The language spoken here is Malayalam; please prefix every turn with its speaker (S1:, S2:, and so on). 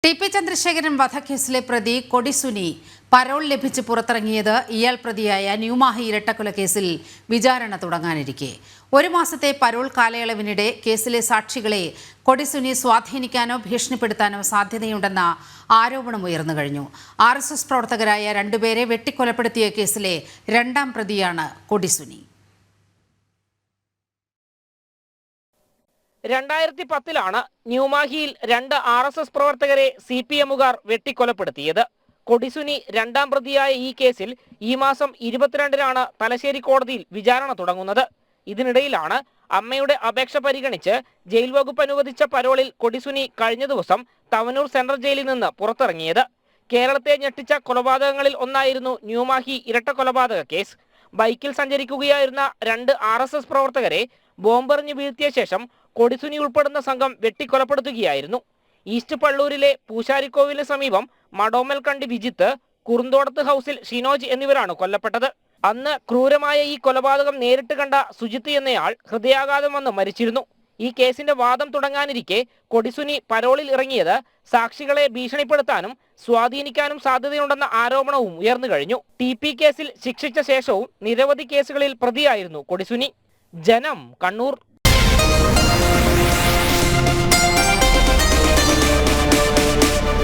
S1: ടി.പി. ചന്ദ്രശേഖരൻ വധക്കേസിലെ പ്രതി കൊടിസുനി പരോൾ ലഭിച്ച് പുറത്തിറങ്ങിയത് ഇയാൾ പ്രതിയായ ന്യൂമാഹി ഇരട്ടക്കൊലക്കേസിൽ വിചാരണ തുടങ്ങാനിരിക്കെ 1 മാസത്തെ പരോൾ കാലയളവിനിടെ കേസിലെ സാക്ഷികളെ കൊടിസുനി സ്വാധീനിക്കാനോ ഭീഷണിപ്പെടുത്താനോ സാധ്യതയുണ്ടെന്ന ആരോപണം ഉയർന്നു കഴിഞ്ഞു. RSS പ്രവർത്തകരായ 2 പേരെ വെട്ടിക്കൊലപ്പെടുത്തിയ കേസിലെ 2ാം പ്രതിയാണ് കൊടിസുനി.
S2: 2010-ലാണ് ന്യൂമാഹിയിൽ 2 RSS പ്രവർത്തകരെ CPM-കാർ വെട്ടിക്കൊലപ്പെടുത്തിയത്. കൊടിസുനി 2ാം പ്രതിയായ ഈ കേസിൽ ഈ മാസം 22-നാണ് തലശ്ശേരി കോടതിയിൽ വിചാരണ തുടങ്ങുന്നത്. ഇതിനിടയിലാണ് അമ്മയുടെ അപേക്ഷ പരിഗണിച്ച് ജയിൽ വകുപ്പ് അനുവദിച്ച പരോളിൽ കൊടിസുനി കഴിഞ്ഞ ദിവസം തവനൂർ സെൻട്രൽ ജയിലിൽ നിന്ന് പുറത്തിറങ്ങിയത്. കേരളത്തെ ഞെട്ടിച്ച കൊലപാതകങ്ങളിൽ ഒന്നായിരുന്നു ന്യൂമാഹി ഇരട്ട കൊലപാതക കേസ്. ബൈക്കിൽ സഞ്ചരിക്കുകയായിരുന്ന 2 RSS പ്രവർത്തകരെ ബോംബെറിഞ്ഞ് വീഴ്ത്തിയ ശേഷം കൊടിസുനി ഉൾപ്പെടുന്ന സംഘം വെട്ടിക്കൊലപ്പെടുത്തുകയായിരുന്നു. ഈസ്റ്റ് പള്ളൂരിലെ പൂശാരിക്കോവിലിന് സമീപം മടോമൽക്കണ്ടി വിജിത്ത്, കുറുന്തോടത്ത് ഹൗസിൽ ഷിനോജ് എന്നിവരാണ് കൊല്ലപ്പെട്ടത്. അന്ന് ക്രൂരമായ ഈ കൊലപാതകം നേരിട്ട് കണ്ട സുജിത്ത് എന്നയാൾ ഹൃദയാഘാതം വന്ന് മരിച്ചിരുന്നു. ഈ കേസിന്റെ വാദം തുടങ്ങാനിരിക്കെ കൊടിസുനി പരോളിൽ ഇറങ്ങിയത് സാക്ഷികളെ ഭീഷണിപ്പെടുത്താനും സ്വാധീനിക്കാനും സാധ്യതയുണ്ടെന്ന ആരോപണവും ഉയർന്നു കഴിഞ്ഞു. ടി.പി. കേസിൽ ശിക്ഷിച്ച ശേഷവും നിരവധി കേസുകളിൽ പ്രതിയായിരുന്നു കൊടിസുനി. ജനം, കണ്ണൂർ.